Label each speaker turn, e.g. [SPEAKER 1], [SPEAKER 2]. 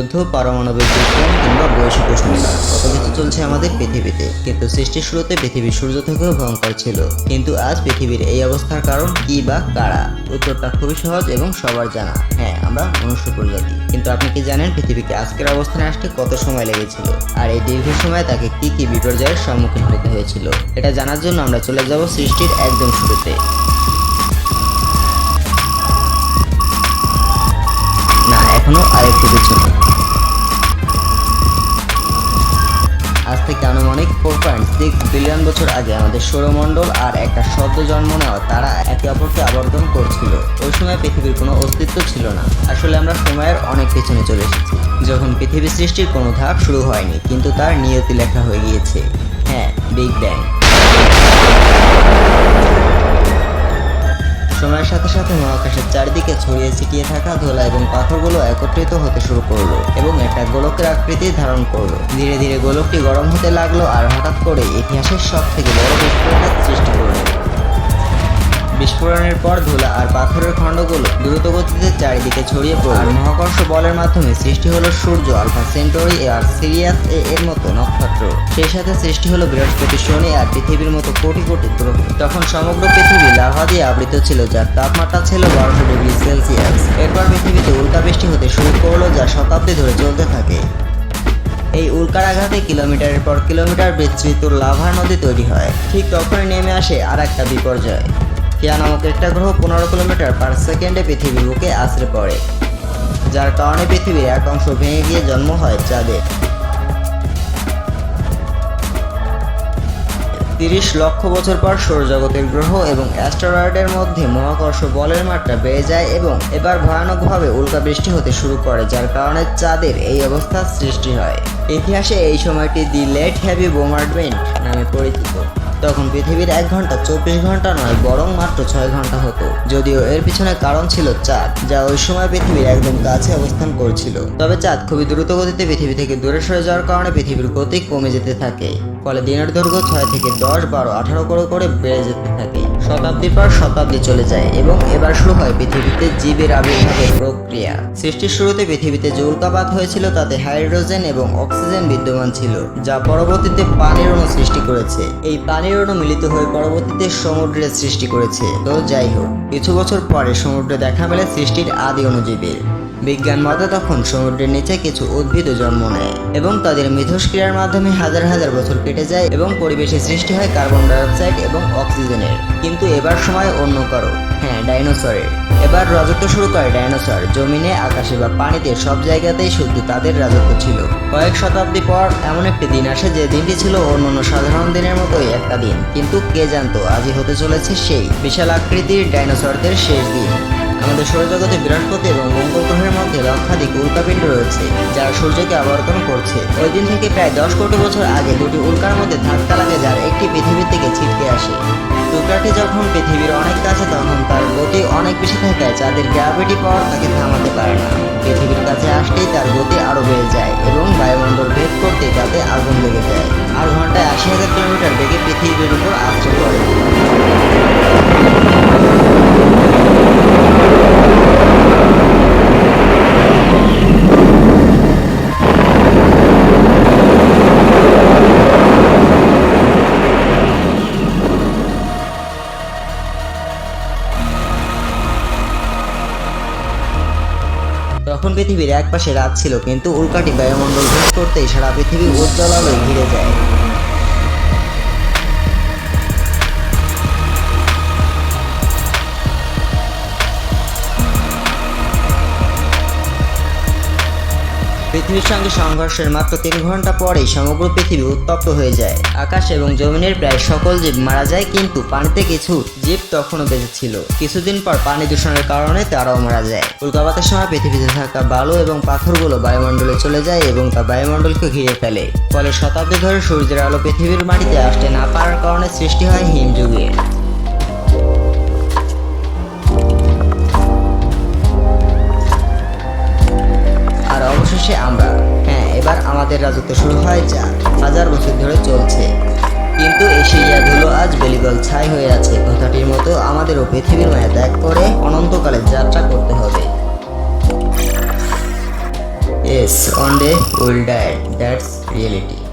[SPEAKER 1] যুদ্ধ, পারমাণবিক বিস্ফোরণ কিংবা বৈশ্বিক উষ্ণতা, কত কিছু চলছে আমাদের পৃথিবীতে। কিন্তু সৃষ্টির শুরুতে পৃথিবী সূর্য থেকেও ভয়ঙ্কর ছিল। কিন্তু আজ পৃথিবীর এই অবস্থার কারণ কি বা কারা? উত্তরটা খুবই সহজ এবং সবার জানা। হ্যাঁ, আমরা মনুষ্য প্রজাতি। কিন্তু আপনি কি জানেন পৃথিবীকে আজকের অবস্থানে আসতে কত সময় লেগেছিল? আর এই দীর্ঘ সময়ে তাকে কি কি বিপর্যয়ের সম্মুখীন হতে হয়েছিল? এটা জানার জন্য আমরা চলে যাব সৃষ্টির একদম শুরুতে। না, এখনো আরেকটু পিছনে। আজ থেকে আনুমানিক 4.6 বিলিয়ন বছর আগে আমাদের সৌরমণ্ডল আর একটা সদ্য জন্ম নেওয়া তারা একে অপরকে আবর্তন করছিল। ওই সময় পৃথিবীর কোনো অস্তিত্ব ছিল না। আসলে আমরা সময়ের অনেক পেছনে চলে এসেছি, যখন পৃথিবী সৃষ্টির কোনো ধাপ শুরু হয়নি, কিন্তু তার নিয়তি লেখা হয়ে গিয়েছে। হ্যাঁ, বিগ ব্যাং। সময়ের সাথে সাথে মহাকাশের চারিদিকে ছড়িয়ে ছিটিয়ে থাকা ধুলা এবং পাথরগুলো একত্রিত হতে শুরু করলো এবং একটা গোলকের আকৃতি ধারণ করলো। ধীরে ধীরে গোলকটি গরম হতে লাগলো আর হঠাৎ করে ইতিহাসের সব থেকে বড় বিস্ফোরণের সৃষ্টি করলো। বিস্ফোরণের পর ধুলা আর পাথরের খণ্ডগুলো দ্রুত গতিতে চারিদিকে ছড়িয়ে পড়ল আর মহাকর্ষ বলের মাধ্যমে সৃষ্টি হলো সূর্য, আলফা সেন্টারি আর সিরিয়াস এ এর মতো নক্ষত্র। সেই সাথে সৃষ্টি হলো বৃহস্পতি, শনি আর পৃথিবীর মতো কোটি কোটি গ্রহ। তখন সমগ্র পৃথিবী লাভা দিয়ে আবৃত ছিল, যার তাপমাত্রা ছিল 1200 ডিগ্রি সেলসিয়াস। এরপর পৃথিবীতে উল্কাবৃষ্টি হতে শুরু করলো, যা শতাব্দী ধরে চলতে থাকে। এই উল্কার আঘাতে কিলোমিটারের পর কিলোমিটার বিস্তৃত লাভার নদী তৈরি হয়। ঠিক তখনই নেমে আসে আর একটা বিপর্যয়। কেয়া নামক একটা গ্রহ 15 কিলোমিটার পার সেকেন্ডে পৃথিবীর বুকে আছড়ে পড়ে, যার কারণে পৃথিবীর এক অংশ ভেঙে গিয়ে জন্ম হয় চাঁদের। 30 লক্ষ বছর পর সৌরজগতের গ্রহ এবং অ্যাস্টেরয়েডের মধ্যে মহাকর্ষ বলের মাত্রা বেড়ে যায় এবং এবার ভয়ানকভাবে উল্কাবৃষ্টি হতে শুরু করে, যার কারণে চাঁদের এই অবস্থার সৃষ্টি হয়। ইতিহাসে এই সময়টি দি লেট হেভি বোমার্ডমেন্ট নামে পরিচিত। তখন পৃথিবীর 1 ঘন্টা 24 ঘন্টা নয়, বরং মাত্র 6 ঘন্টা হতো। যদিও এর পিছনে কারণ ছিল চাঁদ, যা ওই সময় পৃথিবীর একদম কাছে অবস্থান করছিল। তবে চাঁদ খুবই দ্রুত গতিতে পৃথিবী থেকে দূরে সরে যাওয়ার কারণে পৃথিবীর গতি কমে যেতে থাকে। ফলে দিনের দৈর্ঘ্য 6 থেকে 10, 12, 18 করে বেড়ে যেতে থাকে। শতাব্দীর পর শতাব্দী চলে যায় এবং এবার শুরু হয় পৃথিবীতে জীবের আবির্ভাবের প্রক্রিয়া। সৃষ্টির শুরুতে পৃথিবীতে যে উল্কাপাত হয়েছিল তাতে হাইড্রোজেন এবং অক্সিজেন বিদ্যমান ছিল, যা পরবর্তীতে পানির অণু সৃষ্টি করেছে। এই পানির অণু মিলিত হয়ে পরবর্তীতে সমুদ্রের সৃষ্টি করেছে। তো যাই হোক, কিছু বছর পরে সমুদ্রে দেখা মেলে সৃষ্টির আদি অণুজীবের। বিজ্ঞান মতে তখন সমুদ্রের নিচে কিছু উদ্ভিদ জন্ম নেয় এবং তাদের মিথস্ক্রিয়ার মাধ্যমে হাজার হাজার বছর কেটে যায় এবং পরিবেশে সৃষ্টি হয় কার্বন ডাইঅক্সাইড এবং অক্সিজেনের। কিন্তু এবার সময় অন্য কারো, হ্যাঁ, ডাইনোসরের। এবার রাজত্ব শুরু করে ডাইনোসর। জমিনে, আকাশে বা পানিতে সব জায়গাতেই শুধু তাদের রাজত্ব ছিল। কয়েক শতাব্দী পর এমন একটি দিন আসে যে দিনটি ছিল অন্যান্য সাধারণ দিনের মতোই একটা দিন, কিন্তু কে জানতো আজই হতে চলেছে সেই বিশাল আকৃতির ডাইনোসরদের শেষ দিন। আমাদের সৌরজগতে বৃহস্পতি এবং মঙ্গল গ্রহের মধ্যে লক্ষাধিক উল্কাপিণ্ড রয়েছে, যারা সূর্যকে আবর্তন করছে। ওই দিন থেকে প্রায় 10 কোটি বছর আগে দুটি উল্কার মধ্যে ধাক্কা লাগে, যার একটি পৃথিবীর থেকে ছিটকে আসে। টুকরাটি যখন পৃথিবীর অনেক কাছে, তখন তার গতি অনেক বেশি থাকায় চাঁদের গ্র্যাভিটি পাওয়ার তাকে থামাতে পারে না। পৃথিবীর কাছে আসতেই তার গতি আরো বেড়ে যায় এবং বায়ুমণ্ডল ভেদ করতে তাতে আগুন লেগে যায় আর ঘন্টায় 80,000 কিলোমিটার বেগে পৃথিবীর উপর আছড়ে পড়ে। তখন পৃথিবীর এক পাশে রাত ছিল, কিন্তু উল্কাটি বায়ুমণ্ডল ভেদ করতেই সারা পৃথিবী উজ্জ্বল আলোয় ঘিরে যায়। পৃথিবীর সঙ্গে সংঘর্ষের মাত্র 3 ঘন্টা পরেই সমগ্র পৃথিবী উত্তপ্ত হয়ে যায়। আকাশ এবং জমিনের প্রায় সকল জীব মারা যায়, কিন্তু পানিতে কিছু জীব তখনও বেঁচে ছিল। কিছুদিন পর পানি দূষণের কারণে তারাও মারা যায়। উল্কাপাতের সময় পৃথিবীতে থাকা বালু এবং পাথরগুলো বায়ুমণ্ডলে চলে যায় এবং তা বায়ুমণ্ডলকে ঘিরে ফেলে। ফলে শতাব্দী ধরে সূর্যের আলো পৃথিবীর মাটিতে আসতে না পারার কারণে সৃষ্টি হয় হিমযুগের। আর অবশেষে আমরা, হ্যাঁ, এবার আমাদের রাজত্ব শুরু হয়, যা 1000 বছর ধরে চলছে। কিন্তু এশিয়া ধুলো আজ বেলিগল ছাই হয়ে আছে। কথাটির মতো আমাদেরও পৃথিবীর মায়া ত্যাগ করে অনন্তকালে যাত্রা করতে হবে। Yes, one day we'll die. That's reality.